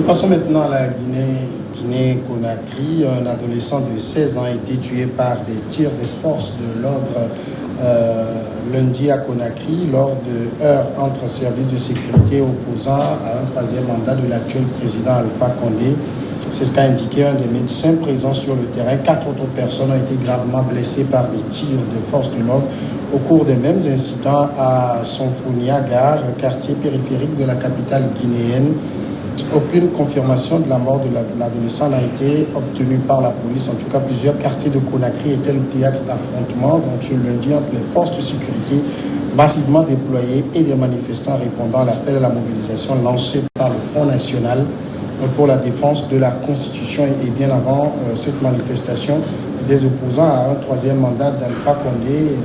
Nous passons maintenant à la Guinée-Conakry. Un adolescent de 16 ans a été tué par des tirs des forces de l'ordre lundi à Conakry lors de heurts entre services de sécurité opposant à un troisième mandat de l'actuel président Alpha Condé. C'est ce qu'a indiqué un des médecins présents sur le terrain. 4 autres personnes ont été gravement blessées par des tirs de forces de l'ordre au cours des mêmes incidents à Sonfonia Gare, quartier périphérique de la capitale guinéenne. Aucune confirmation de la mort de l'adolescent n'a été obtenue par la police. En tout cas, plusieurs quartiers de Conakry étaient le théâtre d'affrontements. Donc, ce lundi, entre les forces de sécurité massivement déployées et des manifestants répondant à l'appel à la mobilisation lancé par le Front National pour la défense de la Constitution. Et bien avant cette manifestation, des opposants à un troisième mandat d'Alpha Condé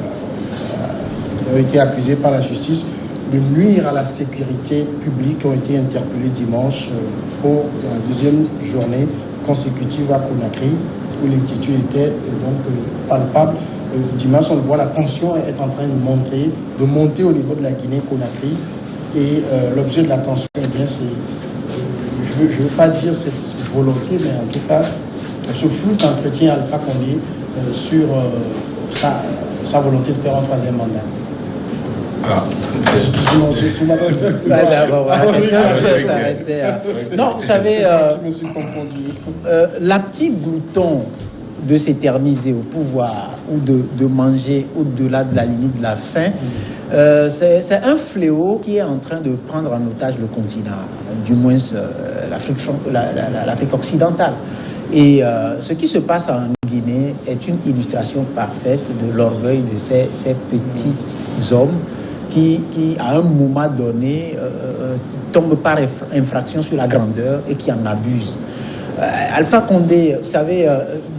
ont été accusés par la justice de nuire à la sécurité publique, ont été interpellés dimanche pour la deuxième journée consécutive à Conakry, où l'inquiétude était donc palpable. Dimanche, on le voit, la tension est en train de monter au niveau de la Guinée-Conakry. Et l'objet de la tension, eh bien, c'est, je ne veux pas dire cette volonté, mais en tout cas, ce flou qu'entretient Alpha Condé sur sa volonté de faire un troisième mandat. Non, vous savez, je me suis confondu. La petite glouton de s'éterniser au pouvoir ou de manger au-delà de la limite de la faim, c'est un fléau qui est en train de prendre en otage le continent, du moins l'Afrique occidentale. Et ce qui se passe en Guinée est une illustration parfaite de l'orgueil de ces petits hommes qui, à un moment donné, tombent par infraction sur la grandeur et qui en abusent. Alpha Condé, vous savez,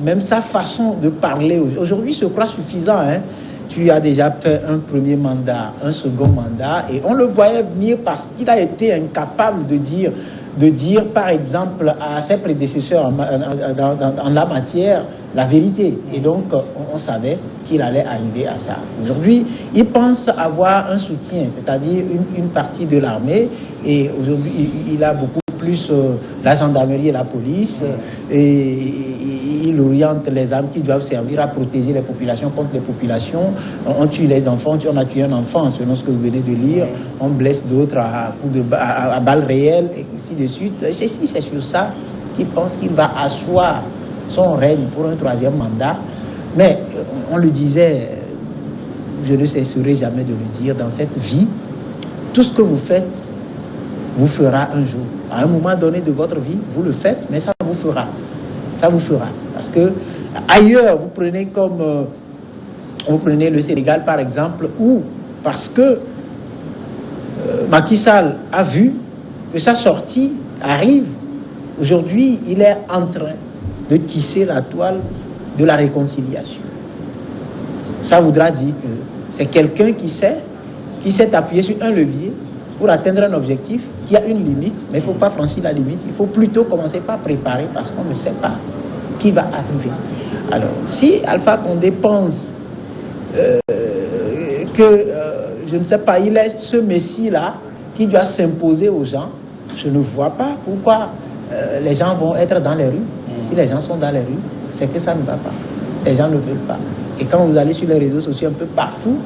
même sa façon de parler aujourd'hui se croit suffisant. Tu as déjà fait un premier mandat, un second mandat, et on le voyait venir parce qu'il a été incapable de dire, par exemple, à ses prédécesseurs en la matière, la vérité. Et donc, on savait qu'il allait arriver à ça. Aujourd'hui, il pense avoir un soutien, c'est-à-dire une partie de l'armée, et aujourd'hui, il a beaucoup plus la gendarmerie et la police, et il oriente les armes qui doivent servir à protéger les populations contre les populations. On tue les enfants, on a tué un enfant, selon ce que vous venez de lire, on blesse d'autres à balles réelles, et ainsi de suite. C'est sur ça qu'il pense qu'il va asseoir son règne pour un troisième mandat. Mais on le disait, je ne cesserai jamais de le dire, dans cette vie, tout ce que vous faites vous fera un jour. À un moment donné de votre vie, vous le faites, mais ça vous fera. Ça vous fera. Parce que ailleurs, vous prenez le Sénégal par exemple, où, parce que Macky Sall a vu que sa sortie arrive, aujourd'hui, il est en train de tisser la toile de la réconciliation. Ça voudra dire que c'est quelqu'un qui s'est appuyé sur un levier pour atteindre un objectif qui a une limite, mais il ne faut pas franchir la limite. Il faut plutôt commencer par préparer parce qu'on ne sait pas qui va arriver. Alors, si Alpha Condé pense que, je ne sais pas, il est ce messie-là qui doit s'imposer aux gens, je ne vois pas pourquoi les gens vont être dans les rues. Si les gens sont dans les rues, c'est que ça ne va pas. Les gens ne veulent pas. Et quand vous allez sur les réseaux sociaux un peu partout,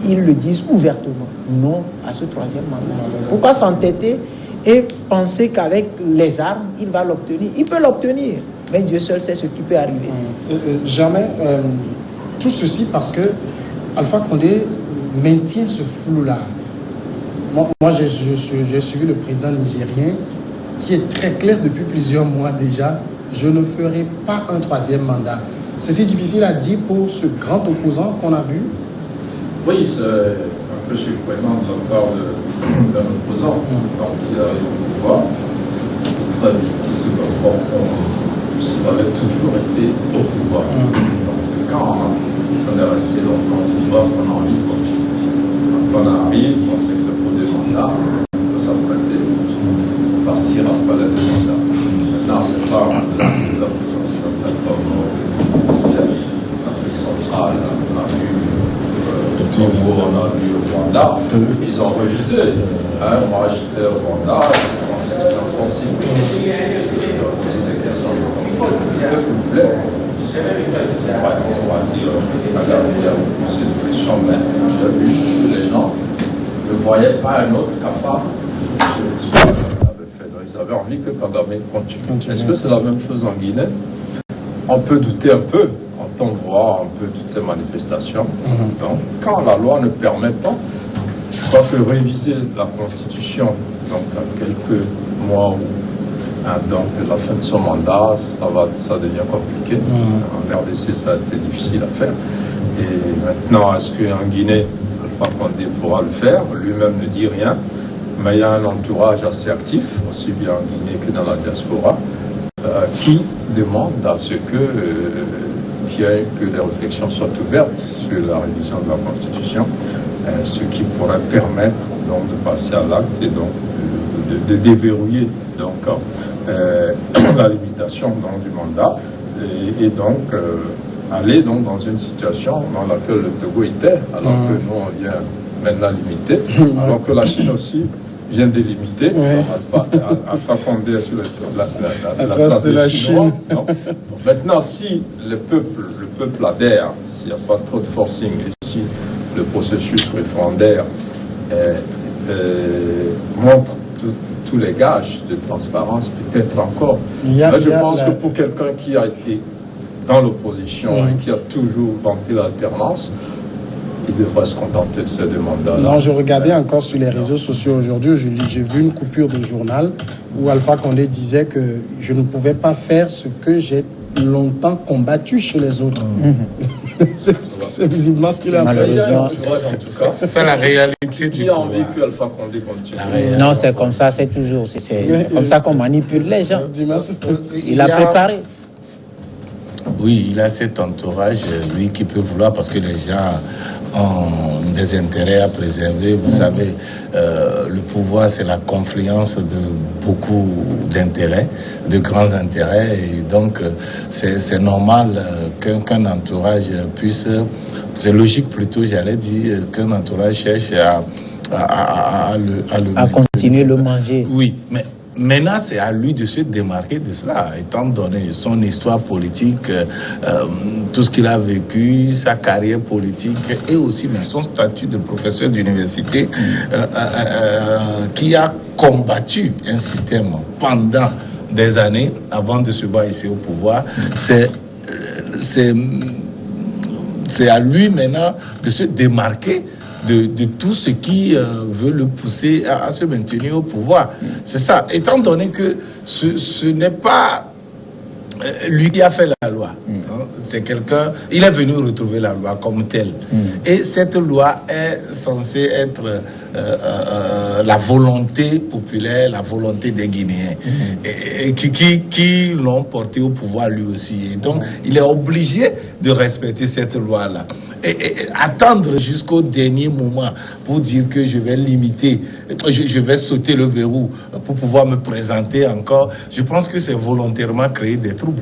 ils le disent ouvertement, non à ce troisième mandat. Pourquoi s'entêter et penser qu'avec les armes, il va l'obtenir? Il peut l'obtenir, mais Dieu seul sait ce qui peut arriver. Jamais. Tout ceci parce que Alpha Condé maintient ce flou-là. Moi j'ai suivi le président nigérien qui est très clair depuis plusieurs mois déjà. Je ne ferai pas un troisième mandat. C'est si difficile à dire pour ce grand opposant qu'on a vu. Oui, c'est un peu surprenant de la part d'un opposant. Quand il arrive au pouvoir, très vite, il se comporte comme s'il avait toujours été au pouvoir. Donc c'est quand on est resté longtemps au pouvoir qu'on a envie de copier. Quand on arrive, on sait que c'est pour des mandats, on peut s'apprêter à partir après les deux mandats. Maintenant, c'est pas l'Afrique occidentale comme l'Afrique centrale, on a vu Congo, on a vu le Rwanda, ils ont révisé. Moi, j'étais au Rwanda, en 19 responsible. Poser des questions. Le peuple voulait. On va dire, il y a posé des questions, mais j'ai vu que les gens ne voyaient pas un autre capable de ce qu'il avait fait. Donc, ils avaient envie que Kagame continue. Est-ce que c'est la même chose en Guinée? On peut douter un peu quand on voit un peu toutes ces manifestations. Donc, quand la loi ne permet pas, je crois que réviser la Constitution, donc à quelques mois ou donc de la fin de son mandat, ça devient compliqué. En RDC, ça a été difficile à faire. Et maintenant, est-ce qu'en Guinée, Alpha Condé pourra le faire? Lui-même ne dit rien, mais il y a un entourage assez actif, aussi bien en Guinée que dans la diaspora, qui demande à ce que les réflexions soient ouvertes sur la révision de la Constitution, ce qui pourrait permettre donc de passer à l'acte et donc de déverrouiller donc la limitation donc, du mandat et donc aller donc dans une situation dans laquelle le Togo était, alors que nous on vient maintenant limiter, alors que la Chine aussi vient de limiter. Alpha Condé sur la trace de la Chine. Maintenant, si le peuple adhère, s'il n'y a pas trop de forcing, et si le processus référendaire montre tous les gages de transparence, peut-être encore. Là, je pense que pour quelqu'un qui a été dans l'opposition et qui a toujours vanté l'alternance, il devrait se contenter de ces mandats-là. Non, je regardais encore sur les réseaux sociaux aujourd'hui, j'ai vu une coupure de journal où Alpha Condé disait que je ne pouvais pas faire ce que j'ai longtemps combattu chez les autres. C'est visiblement ce qu'il a fait. C'est ça la réalité du Qui a envie que Alpha Condé continue? Non, c'est comme ça, c'est toujours. C'est comme ça qu'on manipule les gens. Il a préparé. Oui, il a cet entourage, lui, qui peut vouloir, parce que les gens ont des intérêts à préserver. Vous savez, le pouvoir, c'est la confluence de beaucoup d'intérêts, de grands intérêts. Et donc, c'est normal qu'un entourage puisse... C'est logique plutôt, j'allais dire, qu'un entourage cherche à continuer le manger. Oui, mais... Maintenant, c'est à lui de se démarquer de cela, étant donné son histoire politique, tout ce qu'il a vécu, sa carrière politique et aussi même son statut de professeur d'université qui a combattu un système pendant des années avant de se voir ici au pouvoir. C'est à lui maintenant de se démarquer de tout ce qui veut le pousser à se maintenir au pouvoir. C'est ça. Étant donné que ce n'est pas lui qui a fait la loi. C'est quelqu'un... Il est venu retrouver la loi comme telle. Et cette loi est censée être la volonté populaire, la volonté des Guinéens, et qui l'ont porté au pouvoir lui aussi. Et donc, il est obligé de respecter cette loi-là. Et attendre jusqu'au dernier moment pour dire que je vais limiter, je vais sauter le verrou pour pouvoir me présenter encore, je pense que c'est volontairement créer des troubles.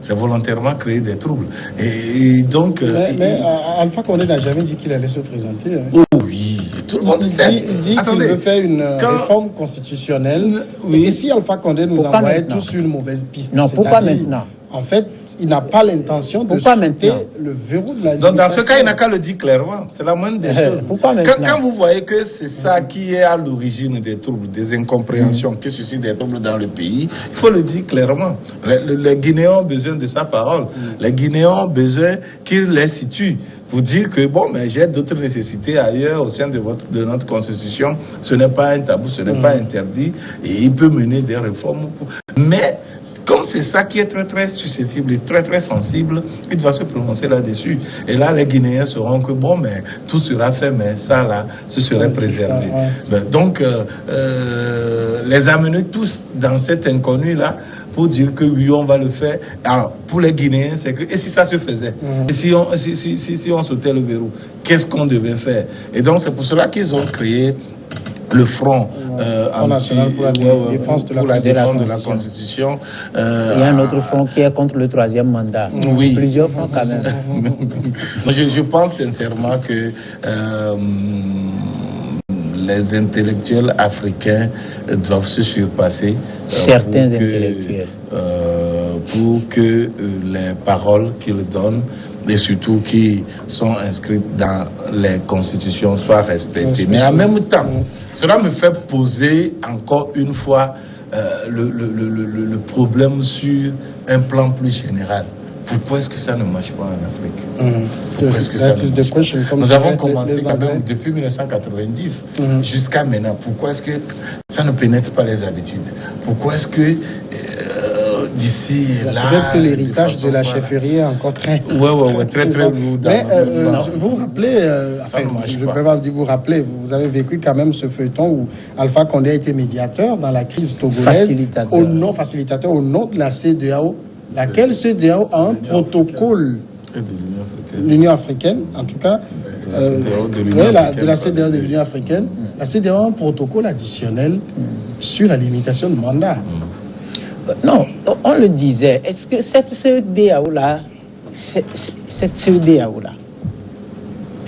C'est volontairement créer des troubles. Et donc... Mais Alpha Condé n'a jamais dit qu'il allait se présenter. Oh oui, tout le monde sait. Il dit qu'il veut faire une réforme constitutionnelle. Et si Alpha Condé nous envoyait tous sur une mauvaise piste? Non, pourquoi maintenant? En fait, il n'a pas l'intention de sauter le verrou de la limitation. Donc, dans ce cas, il n'a qu'à le dire clairement. C'est la moindre des choses. Quand vous voyez que c'est ça qui est à l'origine des troubles, des incompréhensions, qui suscite des troubles dans le pays, il faut le dire clairement. Les Guinéens ont besoin de sa parole. Les Guinéens ont besoin qu'il les situe. Pour dire que, bon, mais j'ai d'autres nécessités ailleurs au sein de notre constitution. Ce n'est pas un tabou, ce n'est pas interdit. Et il peut mener des réformes. Mais, comme c'est ça qui est très, très susceptible et très, très sensible, il doit se prononcer là-dessus. Et là, les Guinéens sauront que, bon, mais tout sera fait, mais ça, là, ce serait préservé. Donc, les amener tous dans cet inconnu-là, pour dire que oui, on va le faire. Alors, pour les Guinéens, c'est que... Et si ça se faisait? Et si on sautait le verrou? Qu'est-ce qu'on devait faire? Et donc, c'est pour cela qu'ils ont créé le Front national pour la défense de la Constitution. Il y a un autre front qui est contre le troisième mandat. Oui. Plusieurs fronts quand même. les intellectuels africains doivent se surpasser. Certains intellectuels. Pour que les paroles qu'ils donnent, et surtout qui sont inscrites dans les constitutions, soient respectées. Mais en même temps, cela me fait poser encore une fois le problème sur un plan plus général. Pourquoi est-ce que ça ne marche pas en Afrique? Pourquoi est-ce que ça ne marche pas? Nous avons commencé quand même depuis 1990 jusqu'à maintenant. Pourquoi est-ce que ça ne pénètre pas les habitudes? Pourquoi est-ce que d'ici là... Peut-être que l'héritage de la chefferie est encore très... Ouais, très lourd. Mais vous vous rappelez, je ne peux pas dire vous rappeler, vous avez vécu quand même ce feuilleton où Alpha Condé a été médiateur dans la crise togolaise, facilitateur au nom de la CEDEAO, laquelle CEDEAO a un protocole de l'Union africaine, en tout cas, de la CEDEAO de l'Union africaine, la CEDEAO a un protocole additionnel sur la limitation de mandat. Non, on le disait. Est-ce que cette CEDEAO-là,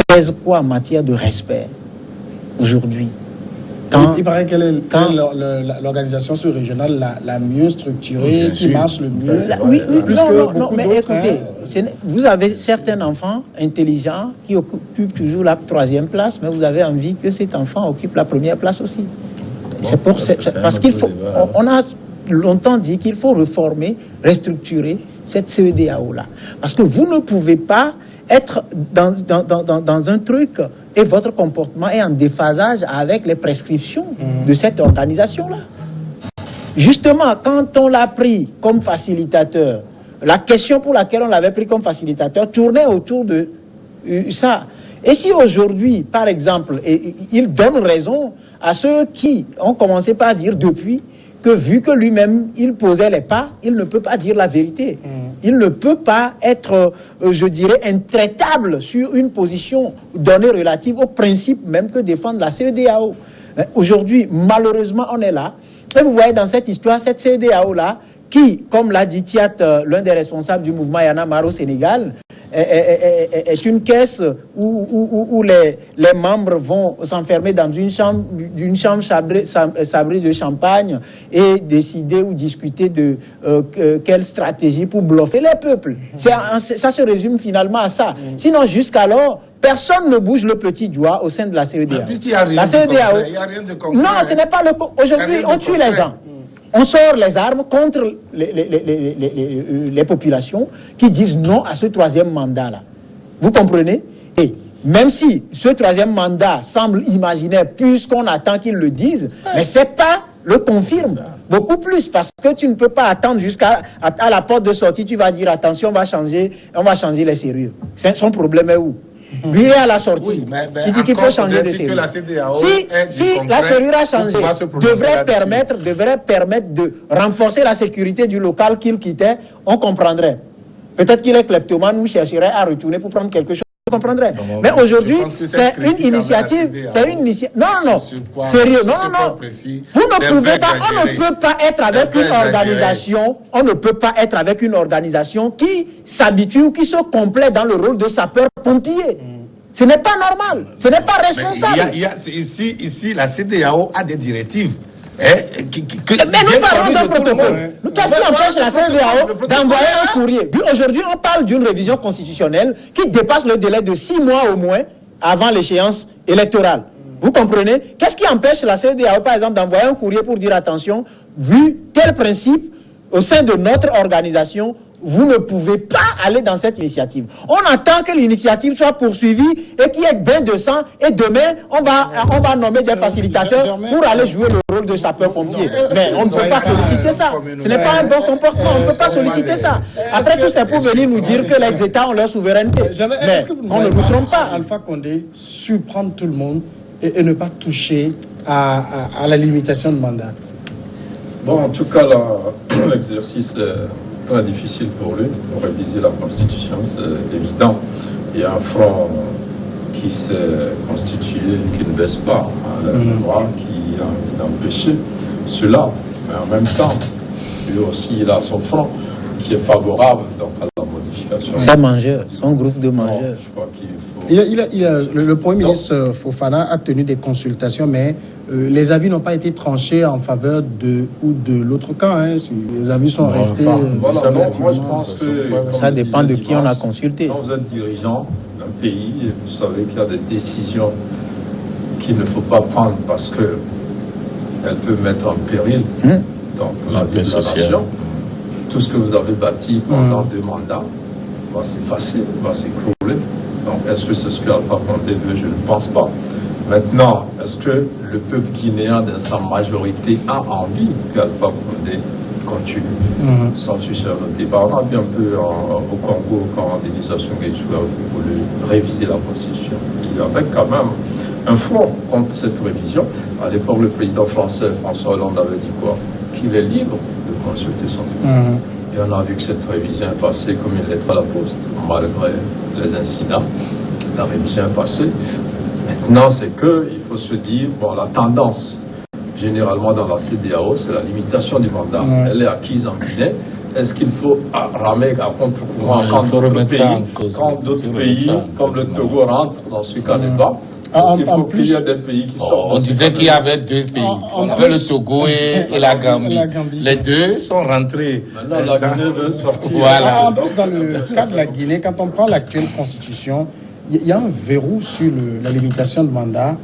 pèse quoi en matière de respect aujourd'hui? Il paraît qu'elle est l'organisation sous-régionale la mieux structurée, qui marche le mieux. Non, mais écoutez, vous avez certains enfants intelligents qui occupent toujours la 3e place, mais vous avez envie que cet enfant occupe la 1re place aussi. Parce qu'il faut... On a longtemps dit qu'il faut réformer, restructurer cette CEDEAO-là. Parce que vous ne pouvez pas être dans un truc et votre comportement est en déphasage avec les prescriptions de cette organisation-là. Justement, quand on l'a pris comme facilitateur, la question pour laquelle on l'avait pris comme facilitateur tournait autour de ça. Et si aujourd'hui, par exemple, il donne raison à ceux qui ont commencé par dire depuis que vu que lui-même, il posait les pas, il ne peut pas dire la vérité. Il ne peut pas être, je dirais, intraitable sur une position donnée relative au principe même que défend la CEDEAO. Aujourd'hui, malheureusement, on est là. Et vous voyez dans cette histoire, cette CEDEAO-là, qui, comme l'a dit Thiat, l'un des responsables du mouvement Y'en a marre au Sénégal, est une caisse où les membres vont s'enfermer dans une chambre sabrée de champagne et décider ou discuter de quelle stratégie pour bluffer les peuples. Ça se résume finalement à ça. Sinon, jusqu'alors, personne ne bouge le petit doigt au sein de la CEDEAO. La CEDEAO, il n'y a rien de concret. Non, ce n'est pas le... Aujourd'hui, on tue les gens. On sort les armes contre les populations qui disent non à ce 3e mandat-là. Vous comprenez? Et même si ce 3e mandat semble imaginaire, puisqu'on attend qu'ils le disent, mais c'est pas le confirme. Beaucoup plus, parce que tu ne peux pas attendre jusqu'à la porte de sortie, tu vas dire attention, on va changer les serrures. Son problème est où? Lui est à la sortie. Il dit qu'il faut changer de serrure. Si la serrure a changé, devrait permettre de renforcer la sécurité du local qu'il quittait, on comprendrait. Peut-être qu'il est kleptomane ou chercherait à retourner pour prendre quelque chose. On comprendrait. Mais aujourd'hui, c'est une initiative. Non. Sérieux. Non. Vous ne pouvez pas. On ne peut pas être avec une organisation. On ne peut pas être avec une organisation qui s'habitue ou qui se complaît dans le rôle de sapeur-pompier. Ce n'est pas normal. Ce n'est pas responsable. Ici, la CEDEAO a des directives. Mais nous parlons d'un protocole. Qu'est-ce qui empêche la CEDEAO d'envoyer un courrier? Aujourd'hui, on parle d'une révision constitutionnelle qui dépasse le délai de 6 mois au moins avant l'échéance électorale. Vous comprenez? Qu'est-ce qui empêche la CEDEAO, par exemple, d'envoyer un courrier pour dire attention, vu tel principe au sein de notre organisation, vous ne pouvez pas aller dans cette initiative. On attend que l'initiative soit poursuivie et qu'il y ait bain de sang. Et demain, on va nommer des facilitateurs pour aller jouer le rôle de sapeur-pompier. Mais on ne peut pas solliciter ça. Ce n'est pas un bon comportement. On ne peut pas solliciter ça. Après tout, c'est pour venir nous dire que les États ont leur souveraineté. Mais on ne nous trompe pas. Alpha Condé surprendre tout le monde et ne pas toucher à la limitation de mandat. Bon, en tout cas, l'exercice est très difficile pour lui. Pour réviser la Constitution, c'est évident. Il y a un front qui s'est constitué, qui ne baisse pas, le droit qui a empêché cela. Mais en même temps, lui aussi, il a son front qui est favorable donc, à la modification. C'est mangeur, son groupe de mangeurs. Je crois qu'il Le Premier ministre Fofana a tenu des consultations, mais les avis n'ont pas été tranchés en faveur de ou de l'autre camp. Hein. Les avis sont restés... Voilà, moi je pense que... Ça dépend de qui on a consulté. Quand vous êtes dirigeant d'un pays, et vous savez qu'il y a des décisions qu'il ne faut pas prendre parce qu'elles peuvent mettre en péril donc, la vie de la nation. Tout ce que vous avez bâti pendant 2 mandats va s'effacer, va s'écrouler. Donc, est-ce que c'est ce que Alpha Condé veut? Je ne pense pas. Maintenant, est-ce que le peuple guinéen, dans sa majorité, a envie qu'Alpha Condé continue? Sans chercher à noter. Par exemple, un peu au Congo, quand Denis Sassou Nguesso a voulu réviser la Constitution, il y avait quand même un front contre cette révision. À l'époque, le président français, François Hollande, avait dit quoi? Qu'il est libre de consulter son peuple. Et on a vu que cette révision est passée comme une lettre à la poste, malgré les incidents. La révision est passée. Maintenant, c'est qu'il faut se dire, bon, la tendance, généralement dans la CEDEAO, c'est la limitation du mandat. Elle est acquise en Guinée. Est-ce qu'il faut ramer à contre-courant quand d'autres pays, comme le Togo, rentrent dans ce cas-là? Parce qu'il faut qu'il y ait des pays qui sortent. On disait qu'il y avait 2 pays. On avait le Togo et la Gambie. Les 2 sont rentrés. Maintenant, la Guinée veut sortir. Voilà. En plus, dans le cas de la Guinée, quand on prend l'actuelle constitution, il y a un verrou sur la limitation de mandat.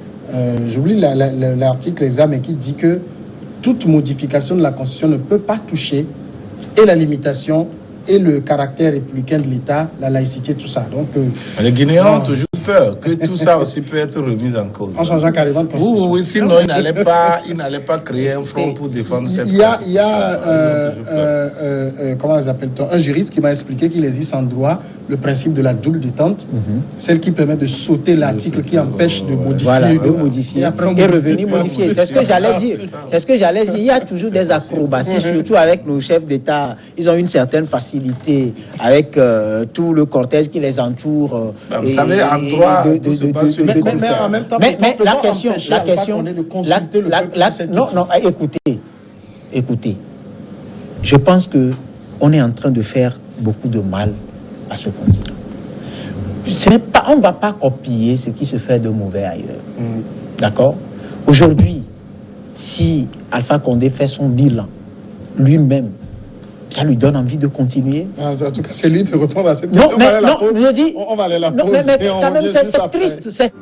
J'oublie l'article exact, mais qui dit que toute modification de la constitution ne peut pas toucher et la limitation et le caractère républicain de l'État, la laïcité, tout ça. Donc, les Guinéens ont toujours peur que tout ça aussi peut être remis en cause. En changeant carrément de constitution. Oui, sinon ils n'allaient pas créer un front pour défendre cette constitution. Il y a comment les appelle-t-on, un juriste qui m'a expliqué qu'il existe en droit le principe de la double détente, celle qui permet de sauter l'article qui empêche de modifier. Voilà, de modifier. Et revenir modifier. C'est ce que j'allais dire. C'est ce que j'allais dire. Il y a toujours des acrobaties, surtout avec nos chefs d'État. Ils ont une certaine facilité avec tout le cortège qui les entoure. Vous savez, en droit, mais en même temps, mais la question, non, écoutez, je pense que on est en train de faire beaucoup de mal à ce continent. On ne va pas copier ce qui se fait de mauvais ailleurs. D'accord? Aujourd'hui, si Alpha Condé fait son bilan lui-même, ça lui donne envie de continuer. En tout cas, c'est lui de répondre à cette question. Non, mais je dis... On va aller la pause. Mais quand même, c'est triste.